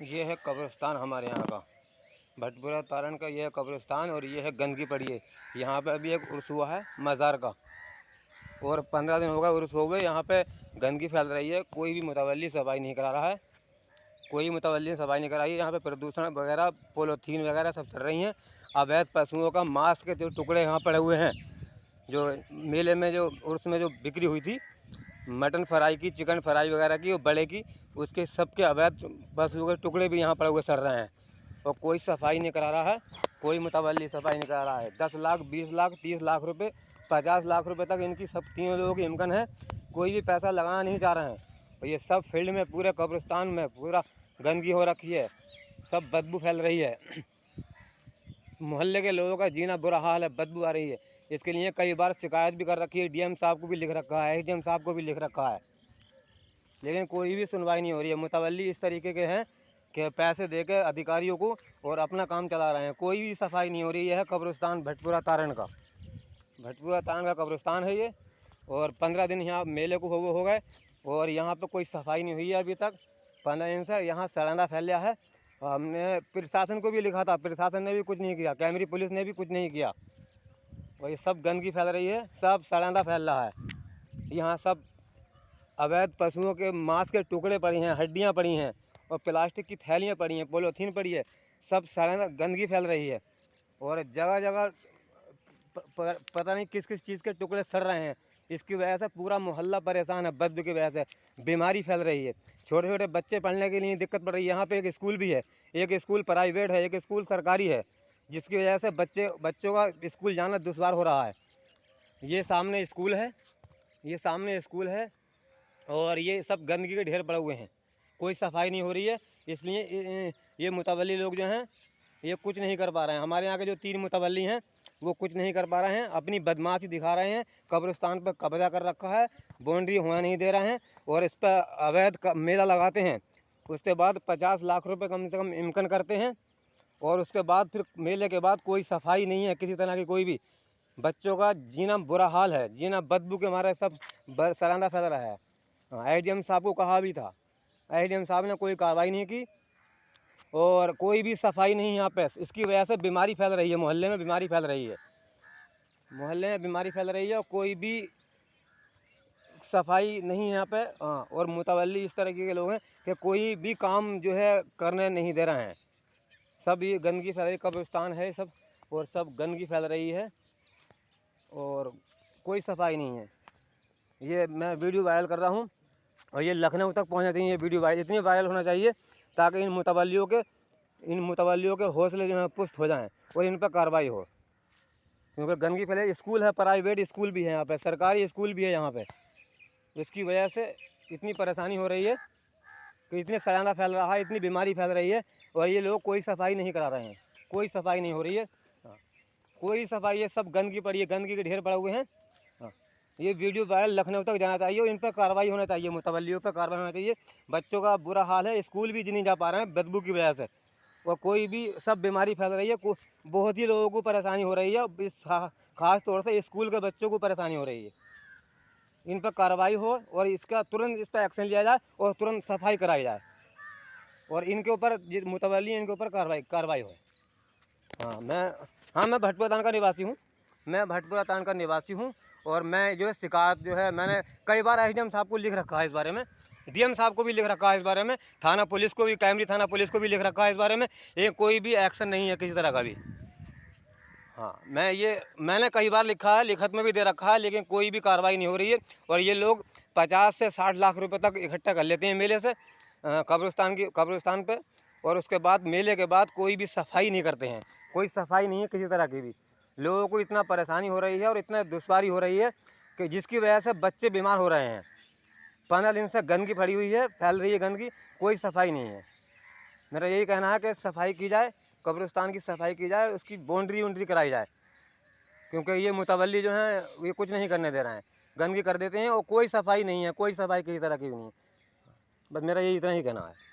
ये है कब्रिस्तान हमारे यहाँ का, भटपुरा तारण का। ये है कब्रिस्तान और ये है गंदगी पड़ी है। यहाँ पे अभी एक उर्स हुआ है मज़ार का और 15 दिन हो गए उर्स हो गए। यहाँ पे गंदगी फैल रही है, कोई भी मुतवल्ली सफाई नहीं करा रहा है, कोई मुतवल्ली सफाई नहीं कराई है। यहाँ पे प्रदूषण वगैरह पॉलीथीन वगैरह सब चल रही हैं। अवैध पशुओं का मांस के जो टुकड़े यहाँ पड़े हुए हैं, जो मेले में जो उर्स में जो बिक्री हुई थी मटन फ्राई की, चिकन फ्राई वगैरह की और बड़े की, उसके सबके अवैध पशुओं के टुकड़े भी यहाँ पड़े हुए सड़ रहे हैं और कोई सफाई नहीं करा रहा है, कोई मुतवल्ली सफाई नहीं करा रहा है। 10 लाख, 20 लाख, 30 लाख रुपए, 50 लाख रुपए तक इनकी सब तीनों लोगों की इनकम है, कोई भी पैसा लगाना नहीं चाह रहे हैं। और ये सब फील्ड में पूरे कब्रिस्तान में पूरा गंदगी हो रखी है, सब बदबू फैल रही है। मोहल्ले के लोगों का जीना बुरा हाल है, बदबू आ रही है। इसके लिए कई बार शिकायत भी कर रखी है, डीएम साहब को भी लिख रखा है, एसडीएम साहब को भी लिख रखा है, लेकिन कोई भी सुनवाई नहीं हो रही है। मुतवल्ली इस तरीके के हैं कि पैसे देकर अधिकारियों को और अपना काम चला रहे हैं, कोई भी सफाई नहीं हो रही है। कब्रिस्तान भटपुरा तारण का, भटपुरा तारण का कब्रिस्तान है ये। और 15 दिन यहाँ मेले को हो गए और यहाँ पर कोई सफाई नहीं हुई है अभी तक। 15 दिन से यहाँ सड़ंदा फैल है। हमने प्रशासन को भी लिखा था, प्रशासन ने भी कुछ नहीं किया, कैमरी पुलिस ने भी कुछ नहीं किया। और ये सब गंदगी फैल रही है, सब सड़ंदा फैल रहा है। यहाँ सब अवैध पशुओं के मांस के टुकड़े पड़ी हैं, हड्डियाँ पड़ी हैं और प्लास्टिक की थैलियाँ पड़ी हैं, पॉलीथीन पड़ी है, सब सड़ंदा गंदगी फैल रही है। और जगह जगह पता नहीं किस किस चीज़ के टुकड़े सड़ रहे हैं। इसकी वजह से पूरा मोहल्ला परेशान है, बदबू की वजह से बीमारी फैल रही है। छोटे छोटे बच्चे पढ़ने के लिए दिक्कत पड़ रही है। यहाँ पे एक स्कूल भी है, एक स्कूल प्राइवेट है, एक स्कूल सरकारी है, जिसकी वजह से बच्चों का स्कूल जाना दुश्वार हो रहा है। ये सामने स्कूल है, ये सामने स्कूल है और ये सब गंदगी के ढेर पड़े हुए हैं, कोई सफाई नहीं हो रही है। इसलिए ये मुतवल्ली लोग जो हैं ये कुछ नहीं कर पा रहे हैं। हमारे यहाँ के जो 3 मुतवल्ली हैं वो कुछ नहीं कर पा रहे हैं, अपनी बदमाशी दिखा रहे हैं। कब्रिस्तान पर कब्जा कर रखा है, बाउंड्री होना नहीं दे रहे हैं और इस पर अवैध मेला लगाते हैं। उसके बाद 50 लाख रुपए कम से कम इनकम करते हैं और उसके बाद फिर मेले के बाद कोई सफाई नहीं है किसी तरह की, कोई भी। बच्चों का जीना बुरा हाल है, जीना बदबू के मारे सब सड़ंदा फैल रहा है। एसडीएम साहब को कहा भी था, एसडीएम साहब ने कोई कार्रवाई नहीं की और कोई भी सफाई नहीं यहाँ पे। इसकी वजह से बीमारी फैल रही है, मोहल्ले में बीमारी फैल रही है, मोहल्ले में बीमारी फैल रही है और कोई भी सफाई नहीं है यहाँ पे। और मुतवल्ली इस तरीके के लोग हैं कि कोई भी काम जो है करने नहीं दे रहे हैं। सब ये गंदगी फैल रही, कब्रिस्तान है सब और सब गंदगी फैल रही है और कोई सफाई नहीं है। ये मैं वीडियो वायरल कर रहा हूँ और ये लखनऊ तक पहुँचना चाहिए। ये वीडियो इतनी वायरल होना चाहिए ताकि इन मुतवल्लियों के हौसले जो हैं पुष्ट हो जाएं और इन पर कार्रवाई हो, क्योंकि गंदगी फैले। स्कूल है, प्राइवेट स्कूल भी है यहाँ पे, सरकारी स्कूल भी है यहाँ पे। इसकी वजह से इतनी परेशानी हो रही है कि इतने सड़ाना फैल रहा है, इतनी बीमारी फैल रही है और ये लोग कोई सफाई नहीं करा रहे हैं, कोई सफाई नहीं हो रही है। कोई सफाई है, सब गंदगी पड़ी है, गंदगी के ढेर पड़े हुए हैं। ये वीडियो वायरल लखनऊ तक जाना चाहिए और इन पर कार्रवाई होना चाहिए, मुतवल्लियों पर कार्रवाई होना चाहिए। बच्चों का बुरा हाल है, स्कूल भी नहीं जा पा रहे हैं बदबू की वजह से और कोई भी सब बीमारी फैल रही है। बहुत ही लोगों को परेशानी हो रही है, इस खास तौर से स्कूल के बच्चों को परेशानी हो रही है। इन पर कार्रवाई हो और इसका तुरंत इस पर एक्शन लिया जाए और तुरंत सफाई कराई जाए और इनके ऊपर मुतवल्ली इनके ऊपर कार्रवाई हो। मैं भटपुरा तारण का निवासी हूँ, मैं भटपुरा तारण का निवासी हूँ और मैं जो है शिकायत जो है मैंने कई बार एसडीएम साहब को लिख रखा है इस बारे में, डीएम साहब को भी लिख रखा है इस बारे में, थाना पुलिस को भी, कैमरी थाना पुलिस को भी लिख रखा है इस बारे में। ये कोई भी एक्शन नहीं है किसी तरह का भी। मैंने कई बार लिखा है, लिखत में भी दे रखा है, लेकिन कोई भी कार्रवाई नहीं हो रही है। और ये लोग 50 से 60 लाख रुपए तक इकट्ठा कर लेते हैं मेले से कब्रिस्तान पे और उसके बाद मेले के बाद कोई भी सफाई नहीं करते हैं, कोई सफाई नहीं है किसी तरह की भी। लोगों को इतना परेशानी हो रही है और इतना दुश्वारी हो रही है कि जिसकी वजह से बच्चे बीमार हो रहे हैं। 15 दिन से गंदगी पड़ी हुई है, फैल रही है गंदगी, कोई सफाई नहीं है। मेरा यही कहना है कि सफाई की जाए, कब्रिस्तान की सफाई की जाए, उसकी बाउंड्री कराई जाए, क्योंकि ये मुतवल्ली जो हैं ये कुछ नहीं करने दे रहे हैं, गंदगी कर देते हैं और कोई सफाई नहीं है, कोई सफाई किसी तरह की भी नहीं है। बस मेरा यही इतना ही कहना है।